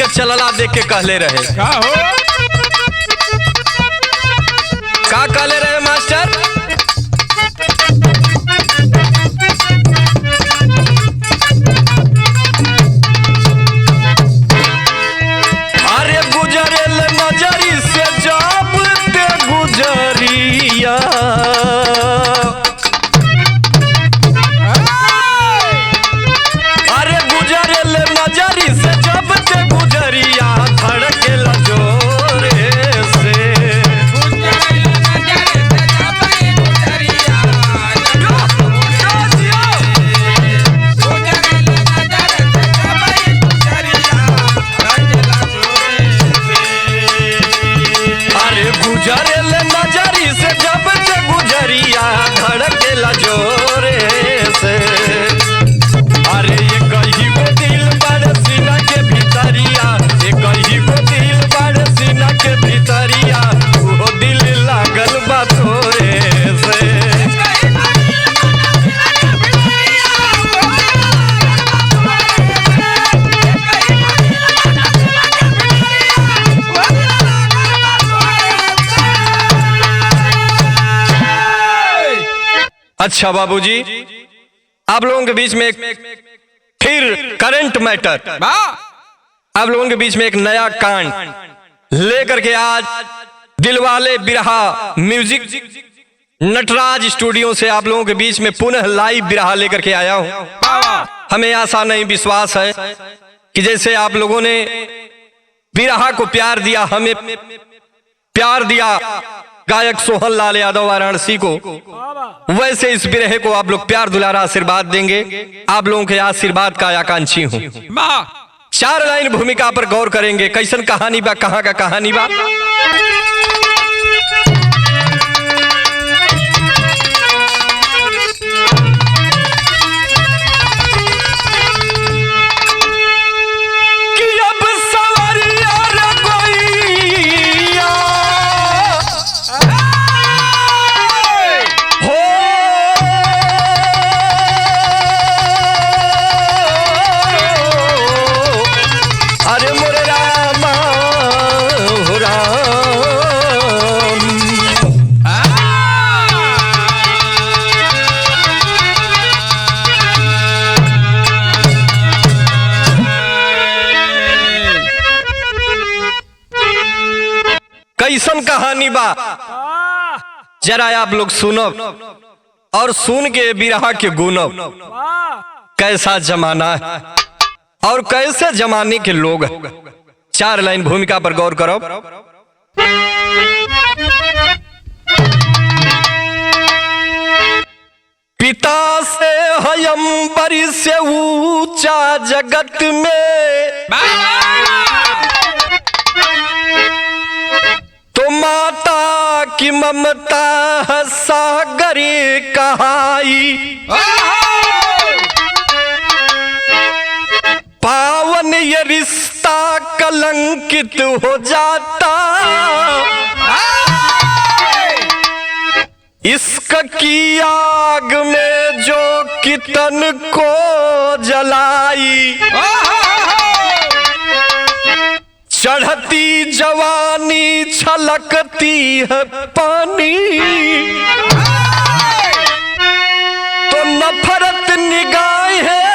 चलला देख के कहले रहे का हो का कहले रहे मास्टर। अरे गुजरेल नजरी से जब ते गुजरिया, अरे गुजरेल नजरी से जब ते गुजरिया धड़केल जोरे से। गुजरेल नजरी से जब ते गुजरिया धड़केला जोरे से। अरे ये कहीं को दिल बड़ सीना के भीतरिया, ये कहीं को दिल बड़ सीना के भीतरिया, वो दिल लागल बा तोरे से। अच्छा बाबूजी, आप लोगों के बीच में एक फिर करंट मैटर, आप लोगों के बीच में एक नया कांड लेकर के आज दिलवाले बिरहा म्यूजिक नटराज स्टूडियो से आप लोगों के बीच में पुनः लाइव बिरहा लेकर के आया हूं। हमें आशा नहीं विश्वास है कि जैसे आप लोगों ने बिरहा को प्यार दिया, हमें प्यार दिया गायक सोहन लाल यादव वाराणसी को, वैसे इस बिरहे को आप लोग प्यार दुलारा आशीर्वाद देंगे। आप लोगों के आशीर्वाद का आकांक्षी हूं। 4 लाइन भूमिका पर गौर करेंगे। कैसन कहानी बा, कहां का कहानी बा। कैसन कहानी बा जरा आप लोग सुनो और सुन के बिरहा के गुनो। कैसा जमाना है और कैसे जमाने के लोग हैं। 4 लाइन भूमिका पर गौर करो। पिता से हयंबरी से ऊंचा जगत में, तो माता की ममता है सागरी कहाई। पावन ये रिश्ता कलंकित हो जाता, इश्क की आग में जो कितन को जलाई। चढ़ती जवानी छलकती है पानी, तो नफरत निगाहें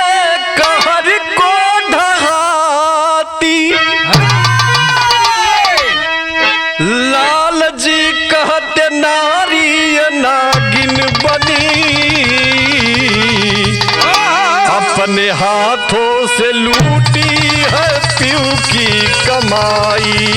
कहर को ढहाती। लाल जी कहते नारी नागिन बनी, अपने हाथों से लूटी है पीऊ की कमाई।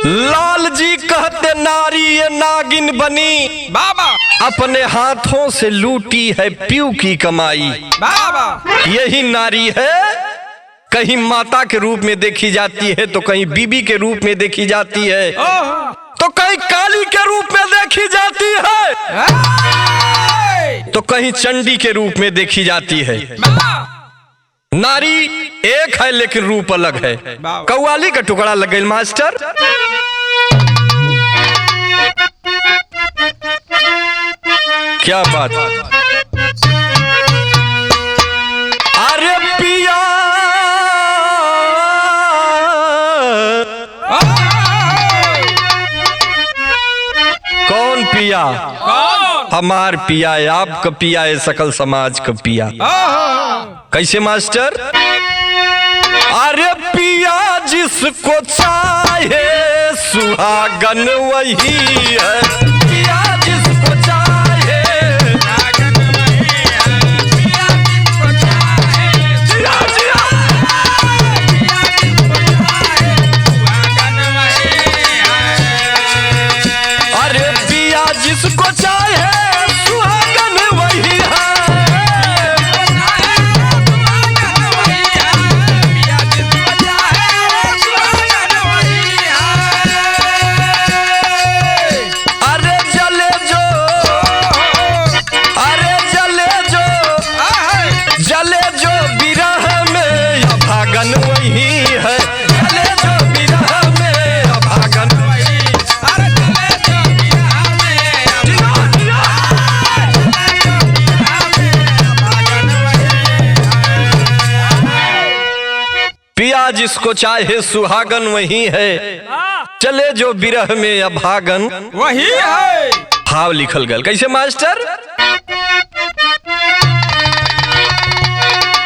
लाल जी कहते नारी ये नागिन बनी, बाबा अपने हाथों से लूटी है पीऊ की कमाई। बाबा यही नारी है, कहीं माता के रूप में देखी जाती है, तो कहीं बीबी के रूप में देखी जाती है, तो कहीं काली के रूप में देखी जाती है, तो कहीं चंडी के रूप में देखी जाती है। नारी एक है लेकिन रूप अलग है। कव्वाली का टुकड़ा लग गई मास्टर। क्या बात। अरे पिया कौन पिया? हमार पिया है, आपका पिया है, सकल समाज का पिया। कैसे मास्टर? अरे पिया जिसको चाहे सुहागन वही है, पिया जिसको चाहे सुहागन वही है, पिया जिसको चाहे जिया जिया, पिया जिसको चाहे सुहागन वही है। अरे पिया जिसको चाहे सुहागन वही है। पिया जिसको चाहे सुहागन वही है, चले जो बिरह में अभागन वही है। भाव लिखल गल कैसे मास्टर?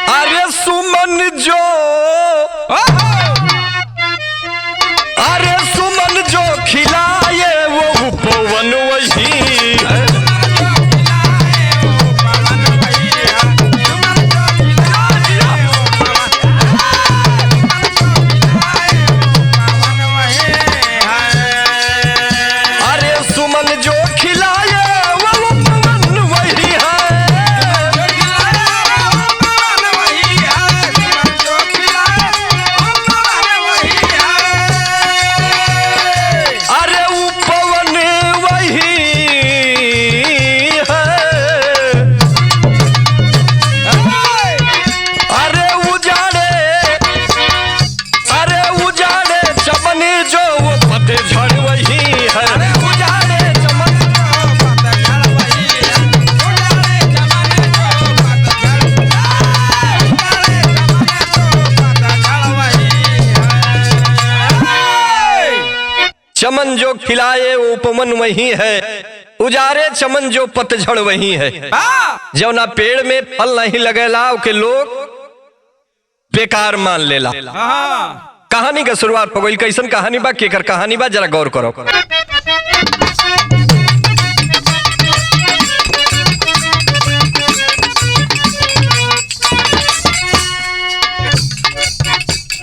अरे सुमन जो, अरे सुमन जो खिलाए वो उपवन वही है। चमन जो खिलाए वो उपमन वही है, उजारे चमन जो पतझड़ वही है। जो ना पेड़ में फल नहीं लगेला के लोग बेकार मान लेला। कहानी का शुरुआत हो गई। कैसन कहानी बा, केकर कहानी बा, जरा गौर करो।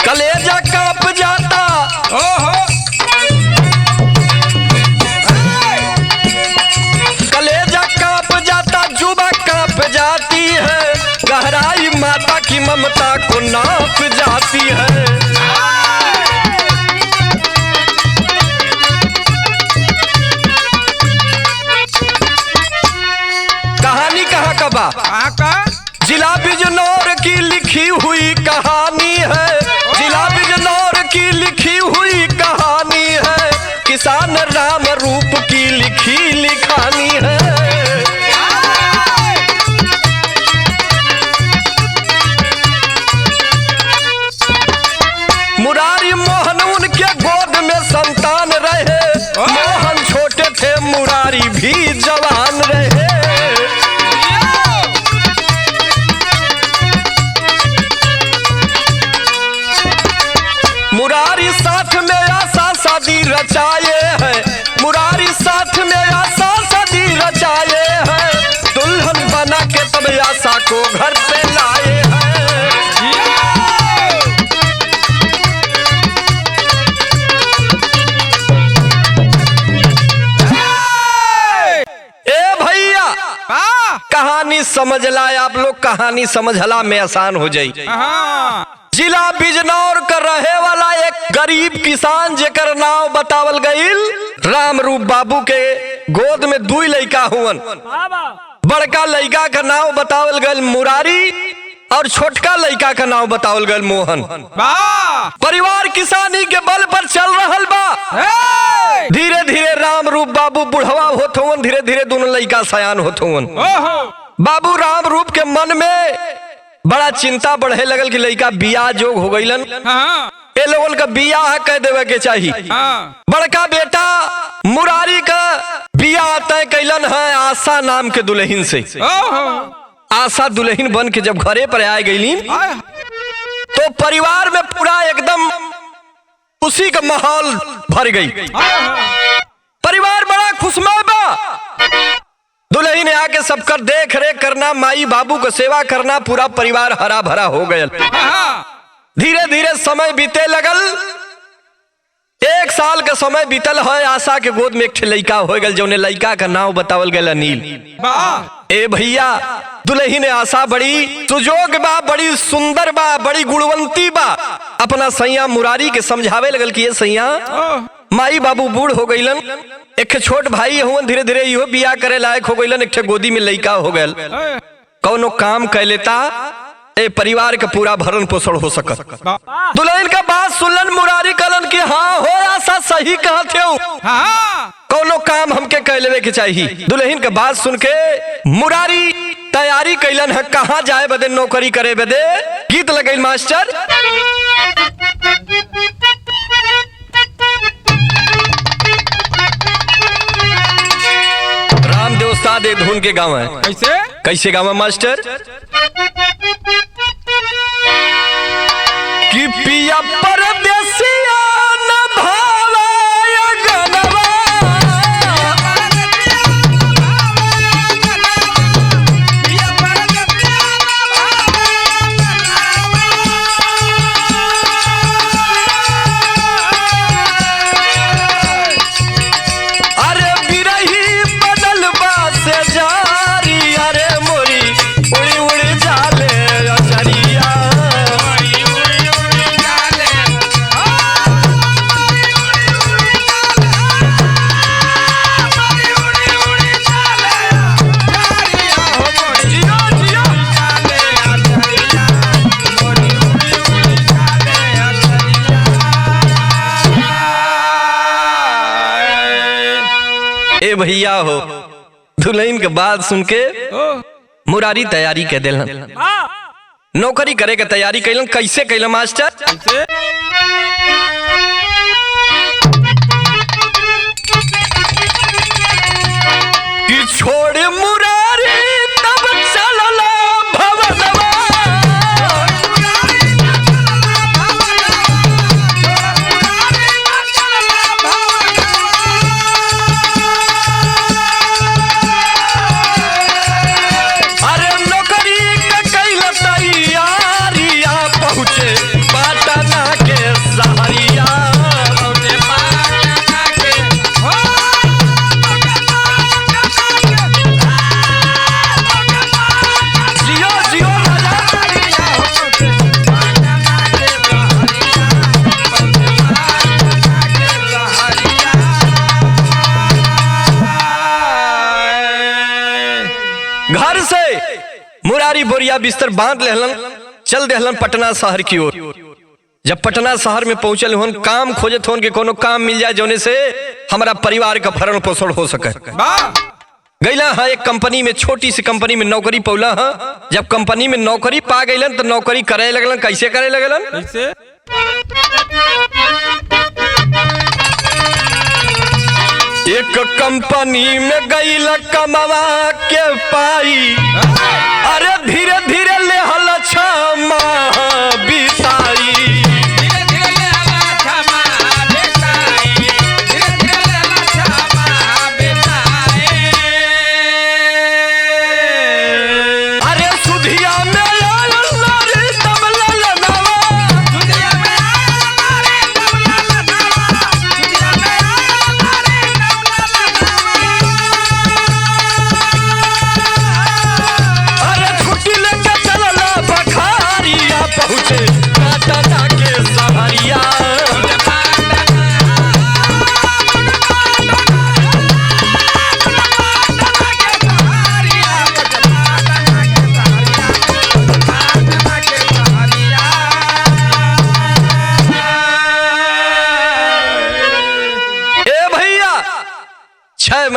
कलेजा कांप जाता, कलेजा कांप जाता, जुबा कांप जाती है, गहराई माता की ममता को नाप जाती है। कहानी कहाँ का बा? जिला बिजनौर की लिखी हुई कहानी है, जिला बिजनौर की लिखी हुई कहानी है, किसान राम रूप की लिखी लिखानी है। मुरारी मोहन उनके गोद में संतान रहे, मोहन छोटे थे मुरारी भी जवान रहे। मुरारी साथ में आशा शादी रचाए हैं, मुरारी साथ में आशा शादी रचाए हैं, दुल्हन बना के तब आशा को घर पे लाए हैं। ए भैया कहानी समझ ला, आप लोग कहानी समझला में आसान हो जाई। जिला बिजनौर कर रहे वाला एक गरीब किसान जेकर नाव बतावल गईल राम रूप बाबू के गोद में दुई लड़का हुवन। बड़का लड़का का नाव बतावल गईल मुरारी और छोटका लड़का का नाम बतावल गल मोहन। परिवार किसानी के बल पर चल रहल बा। धीरे धीरे राम रूप बाबू बुढ़वा होत होवन, धीरे धीरे दोनों लड़का सयान होत होवन। बाबू राम रूप के मन में बड़ा चिंता बढ़े लगल कि लड़का बियाह जोग हो गईलन। ए लोगन का बियाह कह देवे के चाहिए। बड़का बेटा मुरारी का बियाह तय कैलन है आशा नाम के दुल्हन से। आशा दुल्हन बन के जब घरे पर आ गई तो परिवार में पूरा एकदम खुशी का माहौल भर गई। परिवार बड़ा खुशमय बा। दुल्हन ने आके सबकर देख रेख करना, माई बाबू को सेवा करना, पूरा परिवार हरा भरा हो गया। धीरे धीरे समय बीते लगल। 1 साल का समय बीतल है। आशा के गोद में एक लड़का हो गल, जो लड़का का नाम बतावल गया अनिल। ए भैया दुल्हन ने आशा बड़ी सुजोग बा, बड़ी सुंदर बा, बड़ी गुणवंती बा। अपना सैया मुरारी के समझावे लगल कि ये सैया माई बाबू बूढ़ हो गईलन, एक छोट भाई हुन, धीरे धीरे इहो बियाह करे लायक हो गईलन, एक गोदी में लड़का हो गयल। कौनो काम कह लेता ए परिवार का पूरा भरण पोषण हो सकत। दुल्हन का बात सुनलन मुरारी कलन की हाँ हो आशा सही कहते हो, कौनो काम हमके कह लेवे के चाहिए। दुल्हन का बात सुन के मुरारी तैयारी कैलन है कहाँ जाए बदे, नौकरी करे बदे। गीत लगल मास्टर। रामदेव उस्ताद एक धुन के गाँव है। कैसे कैसे गाँव है मास्टर? कि पिया परदेसिया न भावाया गनवा, अरे बिरही बदलबा से जारी, अरे मोरी उड़ी उड़ी जाले अचरिया। ए भैया हो दुल्हन के बात सुन के मुरारी तैयारी कह दिलन, नौकरी करे के तैयारी कैलन। कैसे कैलन मास्टर? कि छोड़ मुरारी तब चलला भवनवा, अरे नौकरी का कैल तैयारिया, पहुँचे पाटना के सहरिया। जियो जियो घर से मुरारी बोरिया बिस्तर बांध लेहलन, चल देहलन पटना शहर की ओर। जब पटना शहर में पहुंचल होन, काम खोजत होन कि कोनो काम मिल जाए जोने से हमारा परिवार का भरण पोषण हो सके। गईला है एक कंपनी में, छोटी सी कंपनी में नौकरी पौला है। जब कंपनी में नौकरी पा गईलन तो नौकरी करे लगलन। कैसे करे लगलन? कैसे? एक कंपनी में गईल कमावा के पाई, अरे धीरे धीरे ले हल क्षमा बिताई। अरे सुधिया में पहुंचे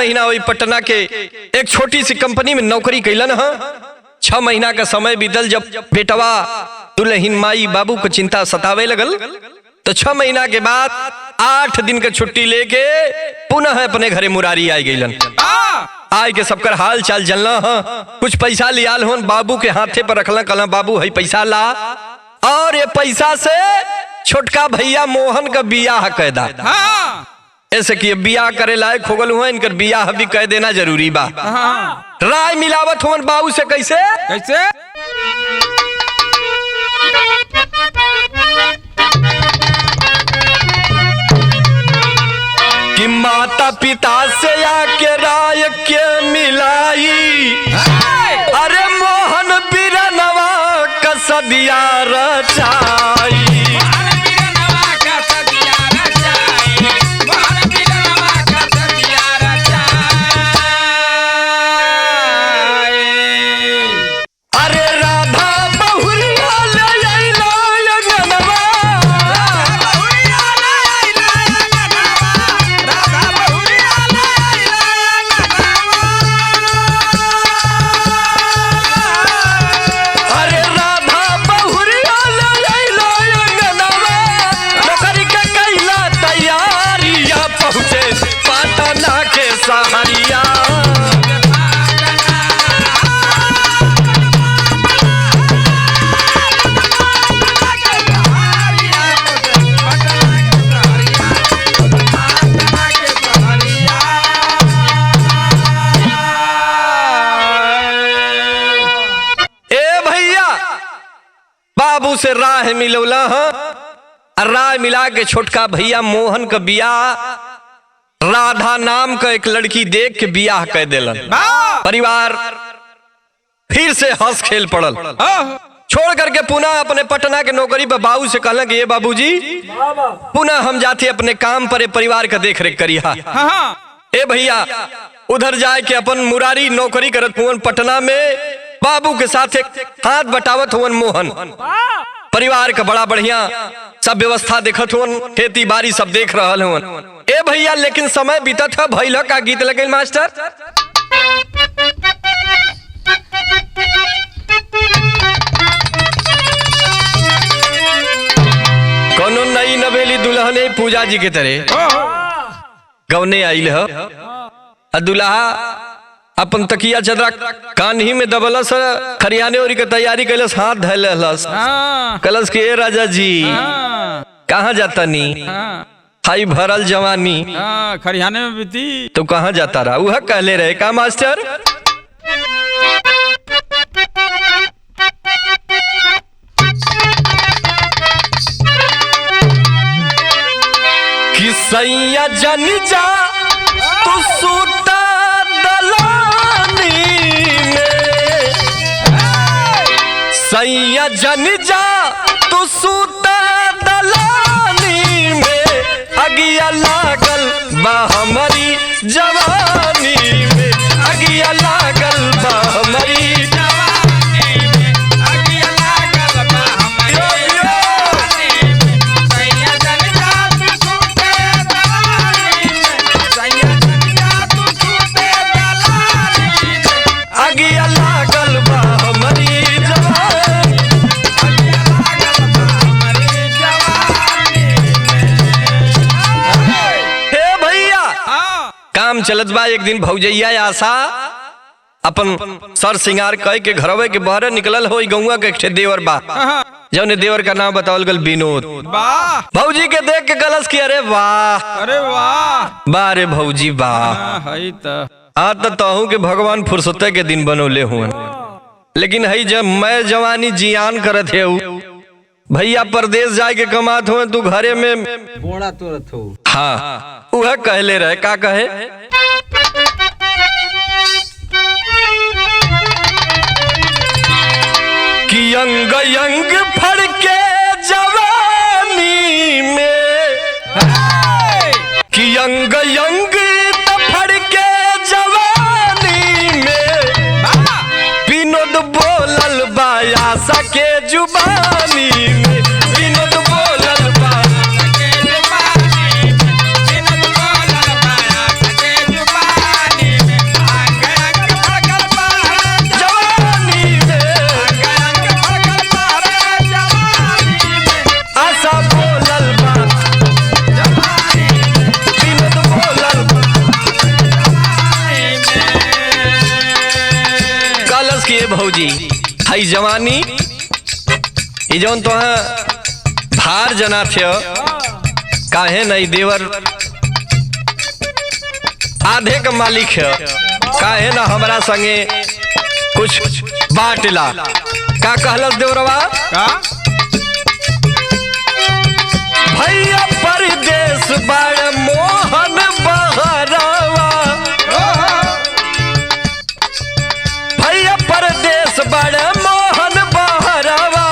महीना वही पटना के एक छोटी सी कंपनी में नौकरी कैलन है। 6 महीना का समय बीतल, जब बेटवा दुल्हन माई बाबू को चिंता सतावे लगल तो 6 महीना के बाद 8 दिन का छुट्टी लेके पुनः अपने घरे मुरारी आई गईलन। आय के सबकर हाल चाल जनला कुछ पैसा लियाल हो, बाबू के हाथे पर रखला, कहला बाबू है पैसा ला, और ये पैसा से छोटका भैया मोहन का बियाह कह दा। ऐसे कि बियाह करे लायक हो गल हुआ, इनकर बियाह भी कह देना जरूरी बा। राय मिलावत हुआ बाबू से कैसे कैसे कि माता पिता से आके राय के मिलाई, अरे मोहन बिरनवा कसदिया रचाई। बाबू से राह मिलौला, राह मिला के छोटका भैया मोहन का बियाह राधा नाम का एक लड़की देख के बियाह कह दिलन। परिवार फिर से हंस खेल पड़ल। छोड़ करके पुनः अपने पटना के नौकरी पर बाबू से कहला कि ये बाबूजी पुनः हम जाते अपने काम पर परिवार का देख रेख करिया। ए भैया उधर जाए के अपन मुरारी नौकरी करत हुवन पटना में, बाबू के साथ एक हाथ बटावत हुवन मोहन। परिवार का बड़ा बढ़िया सब व्यवस्था देखत हुवन, खेती बाड़ी सब देख रहल हुवन। ए भैया लेकिन समय बीतत है, भइल का गीत लगे मास्टर। कोनो नई नवेली दुल्हन पूजा जी के तरह गवने आइल है। दुल्हा अपन तकिया चदरा कान्ही में दबलस, खरियाने और की तैयारी कैलस, हाथ धैलस, कलस के राजा जी कहाँ जाता नी, हाई भरल जवानी खरियाने में बीती तो कहाँ जाता रहा। वह कहले रहे का मास्टर कि सैया जन जा तू सूता दलानी में, सैया जन जा तू सूता दलानी में, अगिया लागल बा हमारी जवानी में, अगिया लागल बा हमारी जवानी में, अगिया लागल बा हमारी जवानी में, सैया जन जा तू सूते दलानी में, सैया जन जा तू सूते दलानी में, अगिया लागल बा हमारी जवानी, अगिया लागल बा हमारी जवानी में। हे भैया काम चलत बा, एक दिन भौजैया आशा अपन सर सिंगार कह के घरवे के बहरे निकलल हो, गौवा के एक देवर बा, जौने देवर का नाम बतावल गल विनोद। भौजी के देख के गलस की अरे वाह, अरे वाह वाह रे भौजी वाह, आज तो तहु के भगवान फुर्सते के दिन बनौले हुए, लेकिन हई जब मैं जवानी जियान करत है भैया परदेश जाए के कमात हुए, तू घरे में बोड़ा तोरत हो। हाँ वह कहले रहे का कहे कि अंग अंग फड़ के जवानी में, कि अंग अंग फड़ के जवानी में, विनोद बोलल बाया सके जुबानी में, विनोद बोलल बाया सके जुबानी में, विनोद बोलल बाया सके जुबानी भौजी हई जवानी ये जौन तो भार जना थे काहे नहीं देवर आधे का मालिक है काहे ना हमरा संगे कुछ बाटला का कहलस देवरवा का भैया परदेश बड़ मोहन बहरवा भैया परदेश बड़ मोहन बहरवा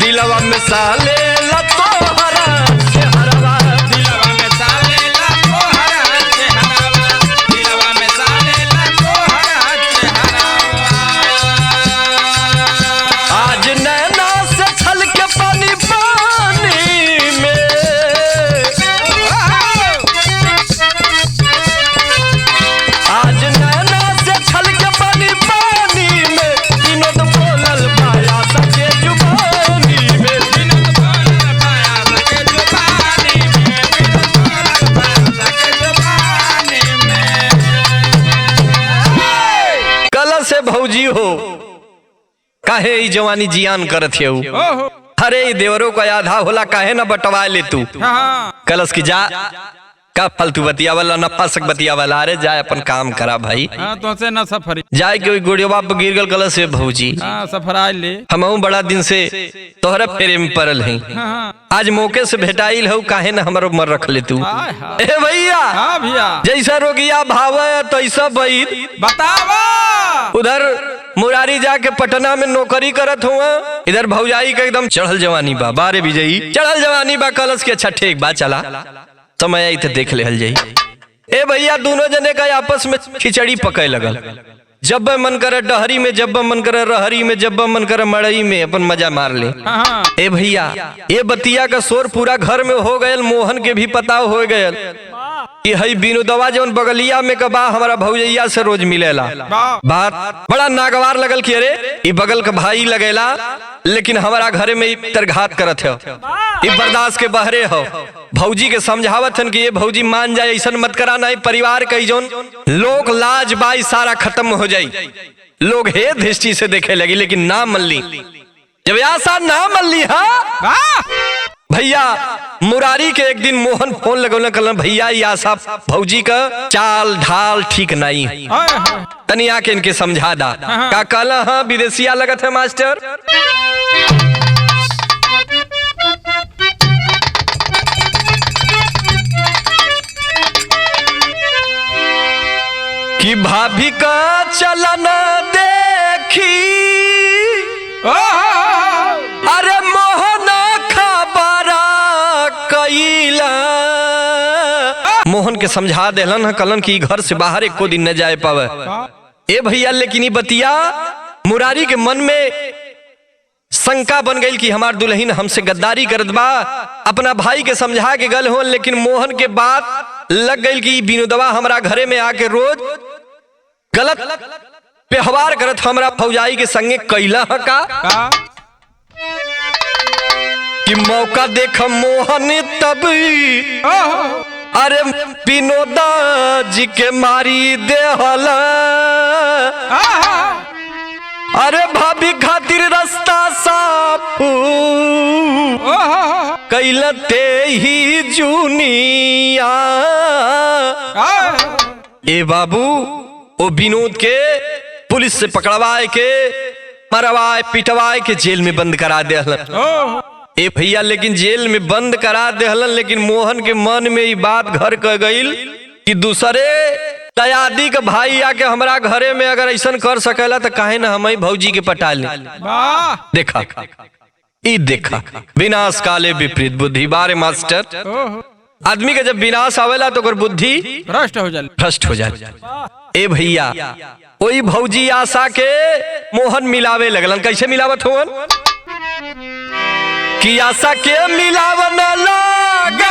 दिलवा में साले लतोहरा चेहरवा दिलवा में साले ला तोहरा चेहरावा दिलवा में साले ला तोहरा चेहरावा आज नैना से छल के पानी पानी में आज नैना से छल के पानी पानी में विनोद बोलल पाया सके जुबानी में विनोद बोलल पाया सके जुबानी में विनोद बोलल पाया सके जुबानी में कल से भौजी हो काहे ई जवानी जियान करत है ओहो अरे ई देवरों का आधा होला काहे ना बटवा ले तू हां कलस की जा का फालतू बतिया वाला न फासक बतिया वाला अरे जाए अपन काम करा भाई हां तो से ना सफरी जाए के ओई गोड़िया बाप गिर गल कलस से भौजी हां सफराई ले हमहू बड़ा दिन से तोहरा फेरे में पड़ल है हां आज मौके से भेटाइल हो काहे ना हमरो मर रख ले तू हाय हाय ए भैया हां भैया जैसा रोगिया भावे तैसा बैद बतावा उधर मुरारी जाके पटना में नौकरी करत हुआ इधर भौजाई का एकदम चढ़ल जवानी बा बारे विजयी चढ़ल जवानी बा कलश के अच्छा ठीक बा चला समय आई तो देख ले हल जाई ए भैया दोनों जने का आपस में खिचड़ी पके लगल जब मन करे डहरी में जब मन करे रहरी में जब मन करे मड़ई में अपन मजा मार ले हां ए भैया ये बतिया का शोर पूरा घर में हो गयल मोहन के भी पता हो गयल कि हई विनोदवा जौन बगलिया में कबा हमारा भौजैया से रोज मिलेला बात बड़ा नागवार लगल कि अरे ई बगल का भाई लगेला लेकिन हमारा घरे में तरघात करत है ई बर्दाश्त के बहरे हो भौजी के समझावत हन कि ये भौजी मान जाए ऐसा मत करा नहीं परिवार कई जोन लोग लाज बाई सारा खत्म हो जाई लोग हे दृष्टि से देखे लगी लेकिन ना मल्ली जब ऐसा ना मल्ली हाँ भैया मुरारी के एक दिन मोहन फोन लगौले कल भैया ये आशा भौजी का चाल ढाल ठीक नहीं तनी आके इनके समझा दा का कल हाँ विदेशिया लगत है मास्टर कि भाभी का चलन देखी अरे मोहन खबरा कैला मोहन के समझा देलन है कलन की घर से बाहर एको दिन न जाए पावे ए भैया लेकिन ये बतिया मुरारी के मन में शंका बन गई कि हमार दुल्हन हमसे गद्दारी करत बा अपना भाई के समझा के गल हो लेकिन मोहन के बात लग गई कि विनोदवा हमारा घरे में आके रोज गलत व्यवहार करत हमरा फौजाई के संगे कैला है का कि मौका देख मोहन तब अरे विनोदा जी के मारी देहला अरे भाभी खातिर रास्ता साफ कैलते ही जूनिया ए बाबू ओ विनोद के पुलिस से पकड़वाए के मरवाए पिटवाए के जेल में बंद करा दे ए भैया लेकिन जेल में बंद करा दे लेकिन मोहन के मन में ये बात घर कर गईल कि दूसरे दयादी के भाई आके हमारा घरे में अगर ऐसा कर सकेला तो काहे ना हम भौजी के पटा ले देखा ई देखा विनाश काले विपरीत बुद्धि बारे मास्टर आदमी के जब विनाश आवेला तो ओकर बुद्धि भ्रष्ट हो जाए ए भैया वही भौजी आशा के मोहन मिलावे लगलन कैसे मिलावत होवन कि आशा के मिलावन लगा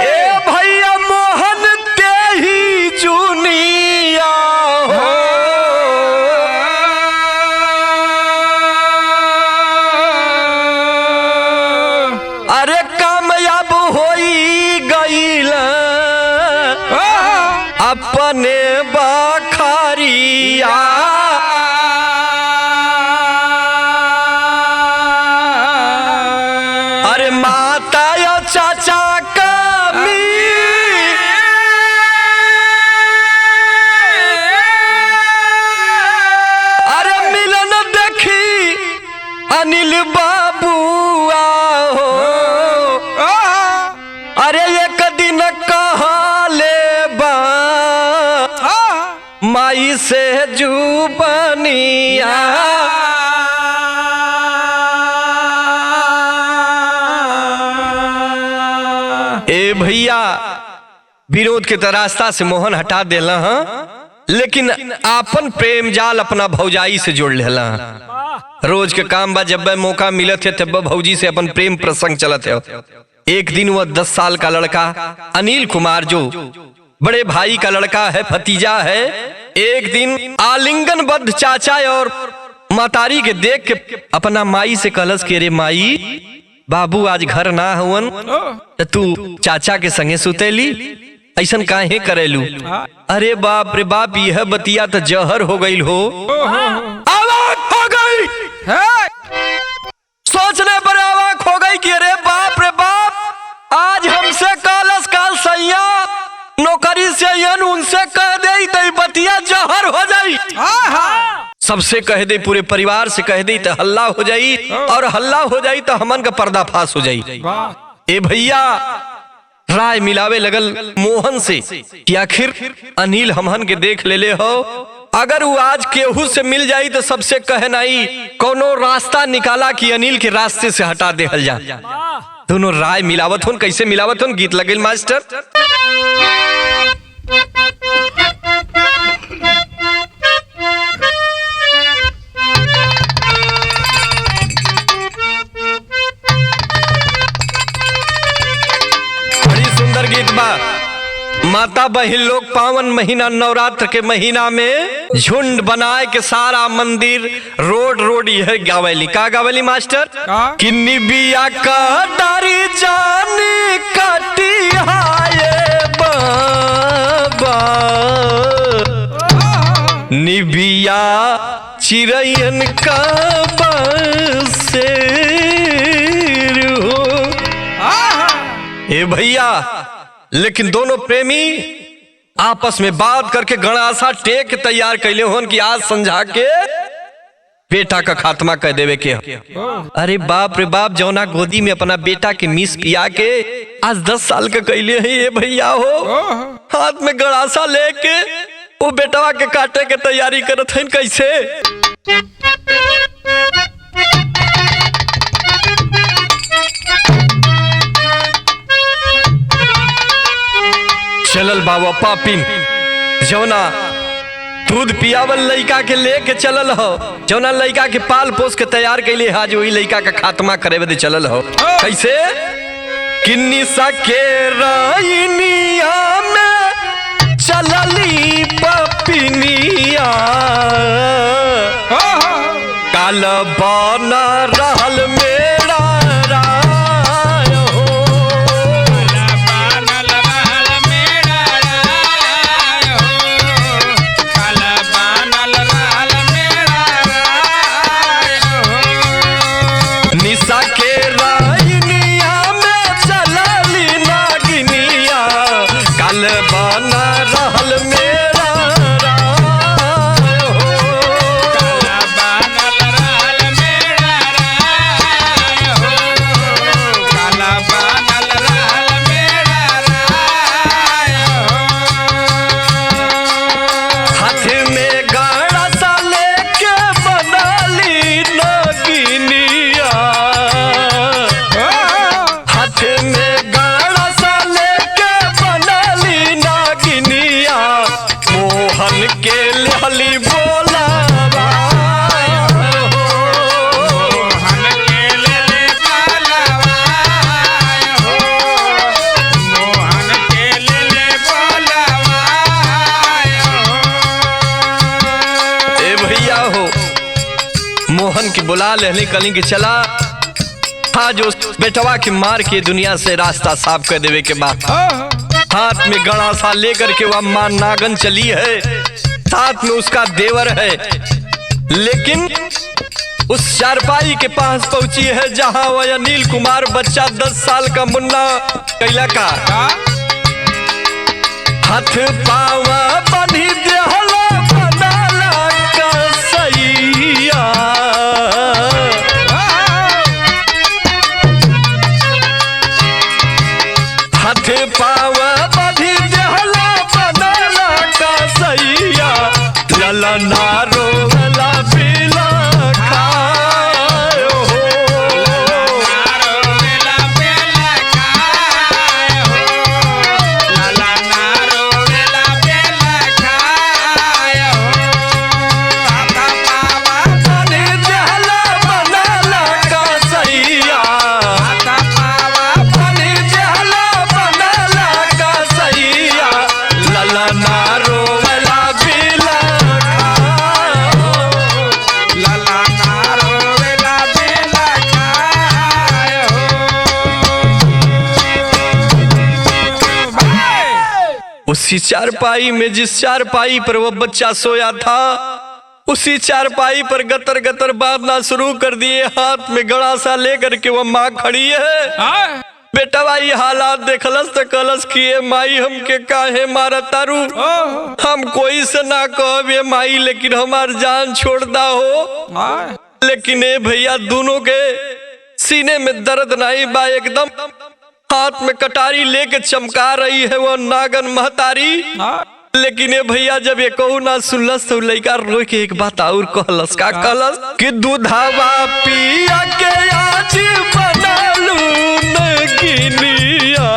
ए भैया मोहन ते ही जुनिया हो अरे कामयाब होई गईल अनिल बाबुआ हो अरे एक दिन कहा ले बा माई से जुबनिया ए भैया विरोध के रास्ता से मोहन हटा देला लेकिन आपन प्रेम जाल अपना भौजाई से जोड़ लेला। रोज के काम बा जब मौका मिलत है तब भौजी से अपन प्रेम प्रसंग चलत है। एक दिन वह 10 साल का लड़का अनिल कुमार जो बड़े भाई का लड़का है, भतीजा है, एक दिन आलिंगनबद्ध चाचा और मातारी के देख के अपना माई से कलश के रे माई बाबू आज घर ना हुवन तू चाचा के संगे सुतेली ऐसन काहे करेलू। अरे बाप रे बाप यह बतिया तो जहर हो गई हो। आवाज हो गई सोचने पर आवाज हो गई कि अरे बाप रे बाप आज हमसे कालस काल सैया नौकरी से उनसे कह दे तो बतिया जहर हो जाई। सबसे कह दे पूरे परिवार से कह दे तो हल्ला हो जाई और हल्ला हो जाई तो हमन का पर्दाफाश हो जाई। ए भैया राय मिलावे लगल मोहन से कि आखिर अनिल हमहन के देख ले हो अगर वो आज केहू से मिल जाई तो सबसे कहे नहीं कोनो रास्ता निकाला कि अनिल के रास्ते से हटा दे हल जा। दोनों राय मिलावत होन कैसे मिलावत होन गीत लगेल मास्टर। गीत बा माता बहिन लोग पावन महीना नवरात्र के महीना में झुंड बनाए के सारा मंदिर रोड रोड यह गावेली का गावेली मास्टर कि निबिया का डारी जानी कटिहाए बाबा निबिया चिरैयन का बसेर हो। ए भैया लेकिन दोनों प्रेमी आपस में बात करके गणासा टेक तैयार कैले होन कि आज समझा के बेटा का खात्मा कर देवे के। अरे बाप रे बाप जौना गोदी में अपना बेटा के मिस पिया के आज 10 साल का कैले है ये भैया हो हाथ में गणासा लेके वो बेटवा के काटे के तैयारी करत हैं कैसे। चलल बाबा पापिन जौना दूध पियावल लड़का के लेके चलल हो जौना लड़का के पाल पोस के तैयार कैले आज वही लड़का का खात्मा करे बदे चलल हो कैसे किन्नी सा के राइनिया में चलली पपिनिया काल बना रहल मेरा बुला लेने कली की चला हाँ जो बेटवा के मार के दुनिया से रास्ता साफ कर देवे के बाद हाथ में गड़ा सा लेकर के वह मां नागन चली है साथ में उसका देवर है लेकिन उस चारपाई के पास पहुंची है जहां वह अनिल कुमार बच्चा 10 साल का मुन्ना कैला का हाथ पावा बनी देहला बनाला का सैया ललना रोवेला पीला खाए हो। रोवेला बेला खाए हो, ललना रोवेला बेला खाए हो। हाथा पावा पानी जहला बनला कसैया, हाथा पावा पानी जहला बनला कसैया, ललना रोवेला पीला खाए हो। ललना रोवेला बेला खाए हो। भाई उसी चारपाई में जिस चारपाई पर वो बच्चा सोया था, उसी चारपाई पर गतर गतर बांधना शुरू कर दिए। हाथ में गड़ा सा लेकर के वो माँ खड़ी है। बेटा भाई हालात देखलस तो कलस किए माई हमके काहे मारा तारू, हम कोई से ना कहबे माई, लेकिन हमार जान छोड़दा हो। लेकिन ए भैया दोनों के सीने में दर्द नहीं बा, एकदम हाथ में कटारी लेके चमका रही है वो नागन महतारी। लेकिन ये भैया जब ये कहू ना सुनलस तो लड़का रो के एक बात और कहलस। का कहलस कि दूधावा पिया के आज बनालू नगिनिया,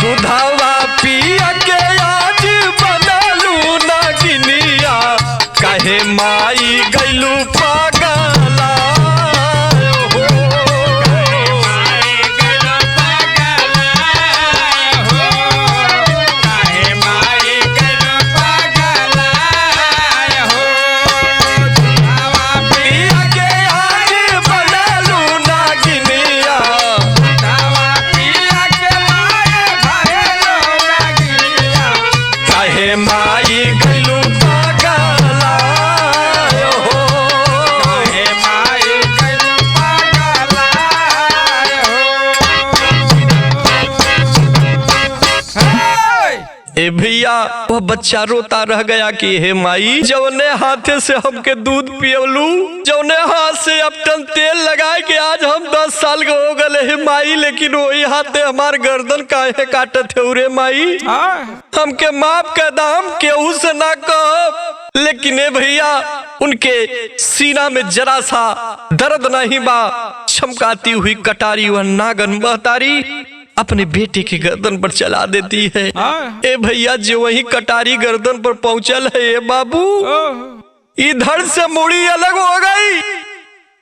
दूधावा पिया के आज बनालू नगिनिया, कहे माई गैलू पागला हो। पिया के आज बनालू नागिनिया, कहे माई गैलू पागला हो। ए भैया वह बच्चा रोता रह गया कि हे माई जौने हाथे से हमके दूध पियलू, जौने हाथ से अब तक तेल लगाए के आज हम 10 साल के हो गए हे माई, लेकिन वही हाथे हमार गर्दन काहे काटत है रे माई, हमके माफ कर दाम केहू से ना कह। लेकिन ए भैया उनके सीना में जरा सा दर्द नहीं बा। चमकाती हुई कटारी वह नागन महतारी अपने बेटे के गर्दन पर चला देती है। ए भैया जो वही कटारी गर्दन पर पहुंचल है, ए बाबू इधर से मुड़ी अलग हो गई,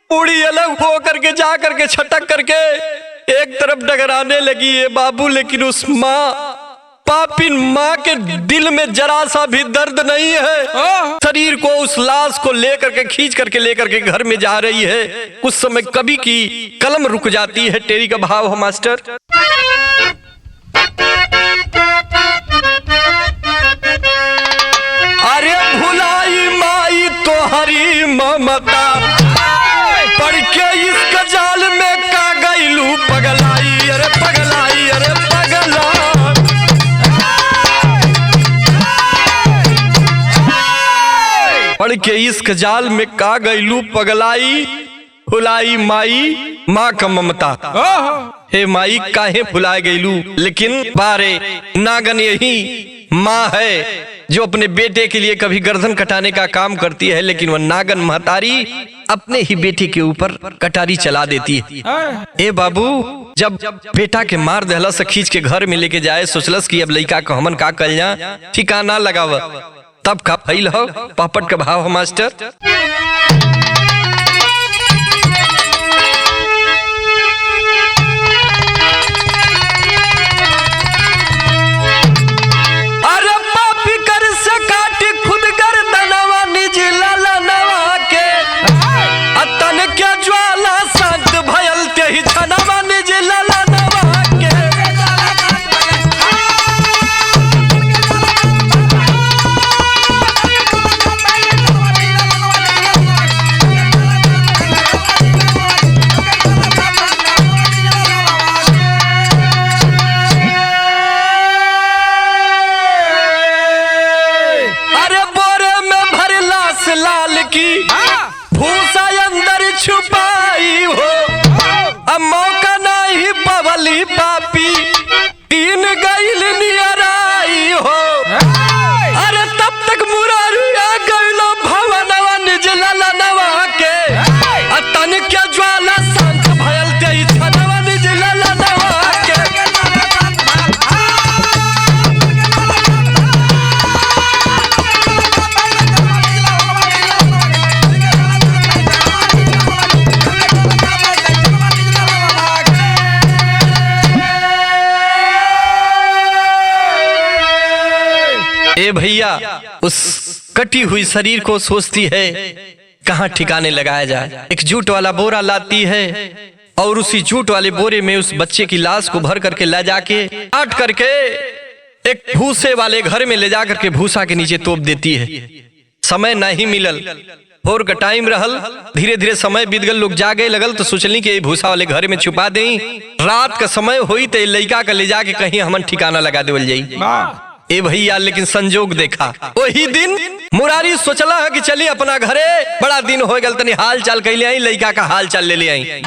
मुड़ी अलग हो करके जा करके छटक करके एक तरफ डगराने लगी है बाबू। लेकिन उस माँ पापिन माँ के दिल में जरा सा भी दर्द नहीं है। शरीर को उस लाश को लेकर के खींच करके लेकर के घर में जा रही है। कुछ समय कवि की कलम रुक जाती है। टेरी का भाव है मास्टर। अरे भुलाई माई तो हरी ममता, पढ़ के इस जाल में का गईलू पगलाई, अरे पगलाई, अरे पगला। पढ़ के इस जाल में का गईलू पगलाई, भुलाई माई माँ का ममता। हे माई काहे भुला गईलू। लेकिन बारे नागन यही माँ है जो अपने बेटे के लिए कभी गर्दन कटाने का काम करती है, लेकिन वह नागन महतारी अपने ही बेटे के ऊपर कटारी चला देती है। ए बाबू जब बेटा के मार दहला से खींच के घर में लेके जाए, सोचलस कि अब लड़का को हमन का कल जा ठिकाना लगाव, तब का फैल हो पापट का भाव हो मास्टर। ए भैया उस कटी हुई शरीर को सोचती है कहाँ ठिकाने लगाया जाए। एक जूट वाला बोरा लाती है और उसी जूट वाले बोरे में उस बच्चे की लाश को भर करके ले जाके काट करके एक भूसे वाले घर में ले जा करके भूसा के नीचे तोप देती है। समय नहीं मिलल, भोर का टाइम रहल, धीरे धीरे समय बीत गल, लोग जागे लगल तो सोचली कि भूसा वाले घर में छुपा दें, रात का समय हुई तो लड़का का ले जाके कहीं हमन ठिकाना लगा देवल जाई। ए भैया लेकिन संजोग देखा, वही दिन मुरारी सोचला है कि चलिए अपना घरे, बड़ा दिन हो गल, तनी हाल चाल कैले आई, लड़का का हाल चाल ले ले आई।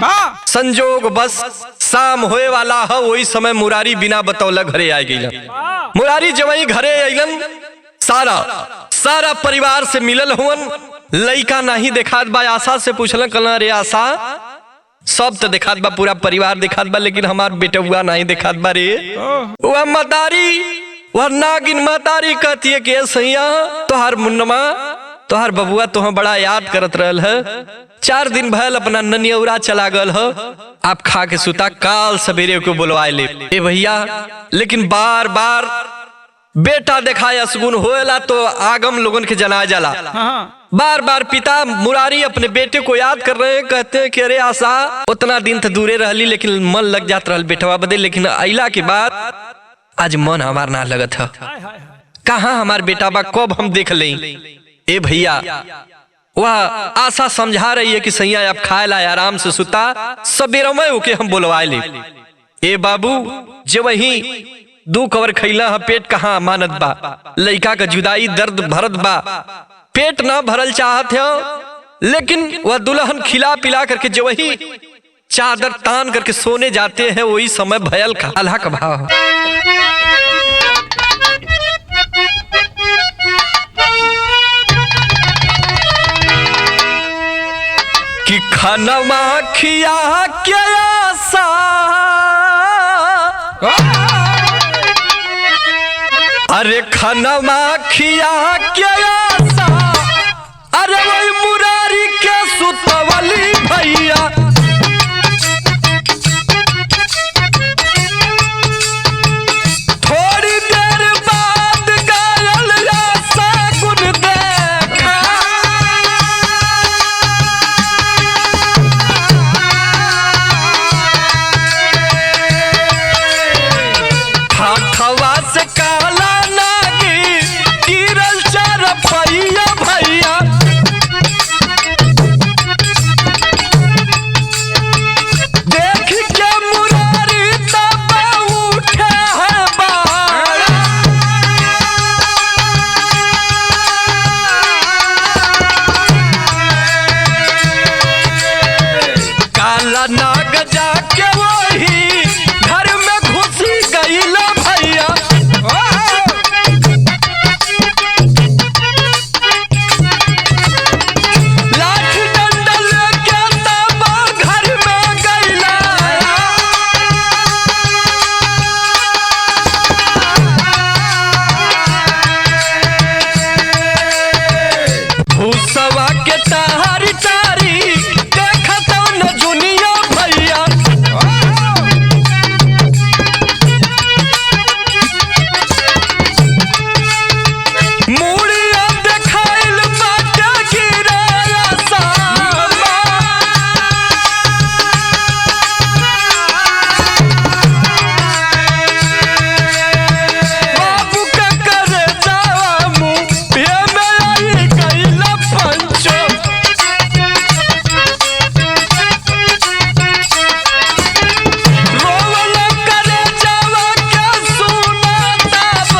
संजोग बस शाम होए वाला है, वही समय मुरारी बिना बतौला घरे आ गई। मुरारी जब वही घरे अइलन, सारा परिवार से मिलल हुवन, लड़का नहीं देखात बा। आशा से पूछल, कहला रे आशा, सब तो देखात बा, पूरा परिवार देखात बा, लेकिन हमार बेटुआ नहीं देखात बा रे। वह मतारी, वह नागिन मतारी कहती है कि सैया तोहार मुन्नमा, तोहार बबुआ तुह बड़ा याद करत रहल है, 4 दिन भयल अपना ननियौरा चला गल है, आप खा के सुता, काल सवेरे को बुलवाए ले। ए भैया लेकिन बार बार बेटा देखाए असगुन होएला तो आगम लोगन के जना जाला। बार बार पिता मुरारी अपने बेटे को याद कर रहे हैं, कहते हैं कि अरे आशा उतना दिन तो दूरे रहली, लेकिन मन लग जात रहल बेटवा बदे, लेकिन अइला के बाद आज मन हमार ना लगत है, कहाँ हमार बेटा बा, कब हम देख लें। ए भैया वह आशा समझा रही है कि सैया आप खाए ला, आराम से सुता, सवेरे में ओके हम बुलवाए ले। ए बाबू जब वही 2 कवर खैला है, पेट कहाँ मानत बा, लड़का का जुदाई दर्द भरत बा, पेट ना भरल चाहत है, लेकिन वह दुल्हन खिला पिला करके जो वही चादर तान करके सोने जाते हैं, वही समय भयल का अल्लाह का भाव कि खाना खिया क्या आशा, अरे खाना खिया क्या आशा, अरे वही मुरारी के सुतवली भैया, थोड़ी देर बाद गायल आशा गुन देखा, हाथवा से काला नागी गिरल चार पैया भैया, देख के मुरारी तब उठे है बाड़ा, काला नाग जाके वही घर में घुसी गईला भैया, लाठी डंडा लेके तब घर में गईला, भूसवा के तारी तारी देखत न जुनिया भैया, मुड़िया देखाइल बाटे गिराया सामा, बाबू का करे जावा मुँह ये में आई गईला पंचो, रोवला करे जावा के सुना तब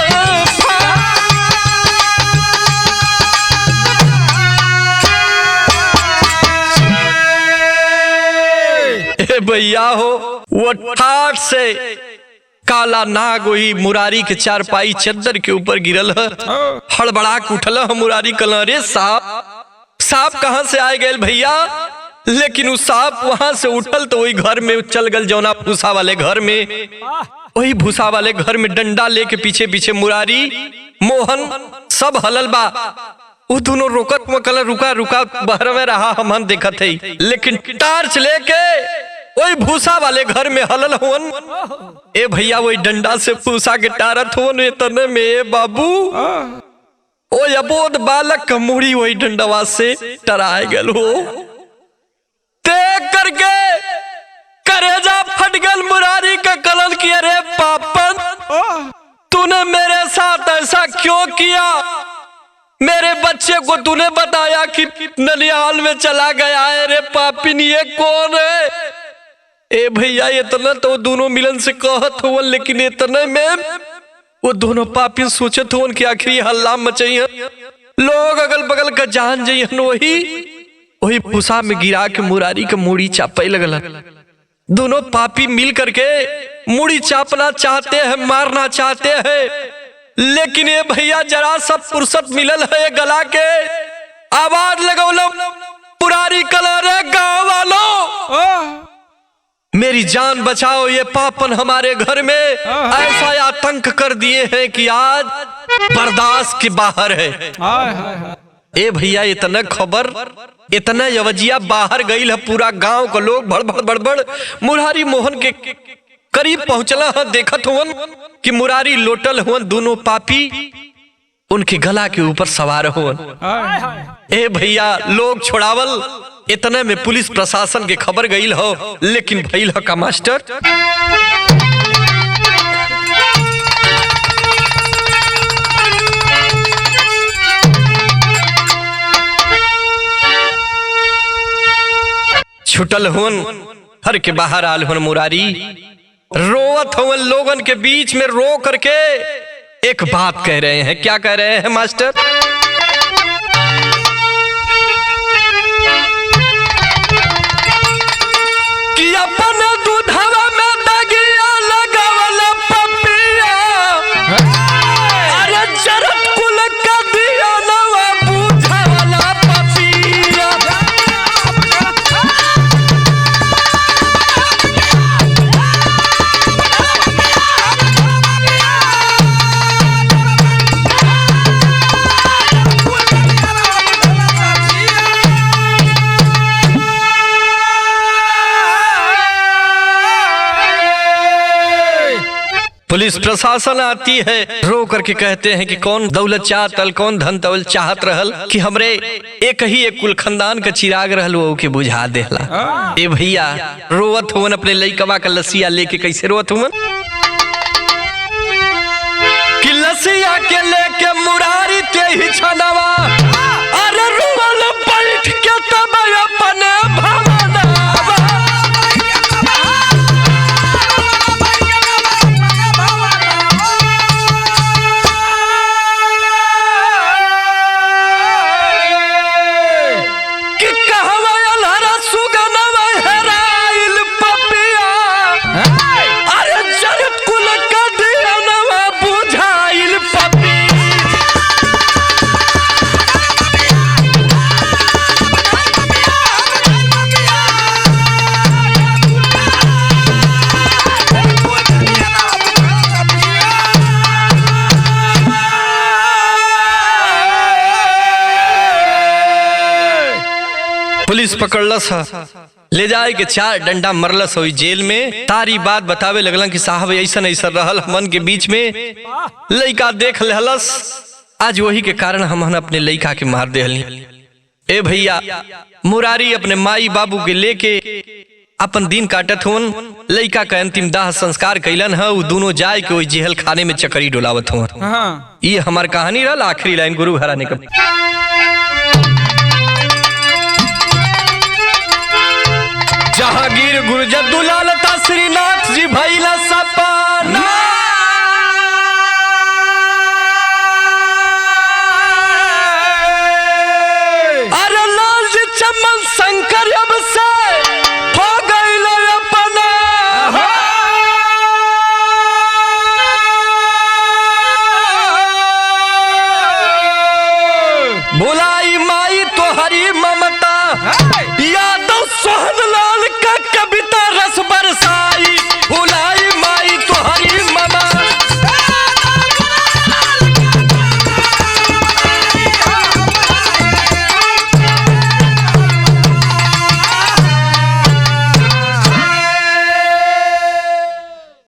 ए भैया हो, वो ठाट से काला नाग वही मुरारी के चारपाई चद्दर के ऊपर गिरल है, हड़बड़ा के उठल है। मुरारी कहल रे सांप कहाँ से आ गए भैया, लेकिन उस सांप वहां से उठल तो वही घर में चल गल, जौना भूसा वाले घर में, वही भूसा वाले घर में डंडा लेके पीछे पीछे मुरारी मोहन सब हलल बा। वो दोनों रोकत में कल रुका रुका बहर में रहा, हम देखत है, लेकिन टार्च लेके वही भूसा वाले घर में हलल हुन। ए भैया वही डंडा से भूसा के टारत हुन, तने में बाबू ओ अबोध बालक का मुड़ी वही डंडवा से टराए गल हो। देख करके करेजा फट गल मुरारी का कलन किया। रे पापन तूने मेरे साथ ऐसा क्यों किया? मेरे बच्चे को तूने बताया कि ननिहाल में चला गया है। रे पापिन ये कौन है? ए भैया इतना तो दोनों मिलन से कहत हो, लेकिन इतने में वो दोनों पापी सोचत हो कि आखिर हल्ला मचाइए, लोग अगल बगल का जान जाइए। वही भूसा में गिरा के मुरारी के मुड़ी चापे लगल। दोनों पापी मिल करके मुड़ी चापना चाहते हैं, मारना चाहते हैं, लेकिन ये भैया जरा सब फुर्सत मिलल है गला के आवाज लगौलो पुरारी कलर गाँव वालों मेरी जान बचाओ। ये पापन हमारे घर में ऐसा आतंक कर दिए हैं कि आज बर्दाश्त के बाहर है। ए भैया इतना खबर इतना यवजिया बाहर गई है, पूरा गांव का लोग भड़बड़ बड़बड़ मुरारी मोहन के करीब पहुंचला है। देखत हुन कि मुरारी लोटल हुन, दोनों पापी उनके गला के ऊपर सवार हुन। ए भैया लोग छोड़ावल, इतने में पुलिस प्रशासन के खबर गई हो, लेकिन भइल हो का मास्टर छुटल हुन, हर के बाहर आल हुन। मुरारी रोवत हुन, लोगन के बीच में रो करके एक बात कह रहे हैं। क्या कह रहे हैं मास्टर? कि अपन दूधवा में दगिया लगावल पपिया, अरे जरत कुल का दिया नवा बुझावला पपिया। पुलिस प्रशासन आती है, रो करके कहते हैं कि कौन दौलत चाहतल, कौन धन दौलत चाहत रहल कि हमरे एक ही एक कुल खानदान का चिराग रहल वो के बुझा देला। ए भैया रोवत हुन, अपने लइकवा का लसिया लेके कैसे रोवत हुन कि लसिया के लेके मुरारी ते ही छनवा, अरे रुवल बैठ के तब अपने पुलिस पकड़लस, ले जाए के 4 डंडा मरलस हुई जेल में। तारी बात बतावे लगलन कि साहब ऐसा ऐसा रहल मन के बीच में, लइका देख लेहलस, आज वही के कारण हम अपने लइका के मार देहली। ए भैया मुरारी अपने माई बाबू के लेके अपन दिन काटत हुन, लइका का अंतिम दाह संस्कार कैलन है। वो दोनों जाए के वही जेल खाने में चकरी डोलावत हुन। ये हमार कहानी रहल। आखिरी लाइन गुरु घराने का। जहांगीर गुरजद्दुलाल श्रीनाथ जी भैला सब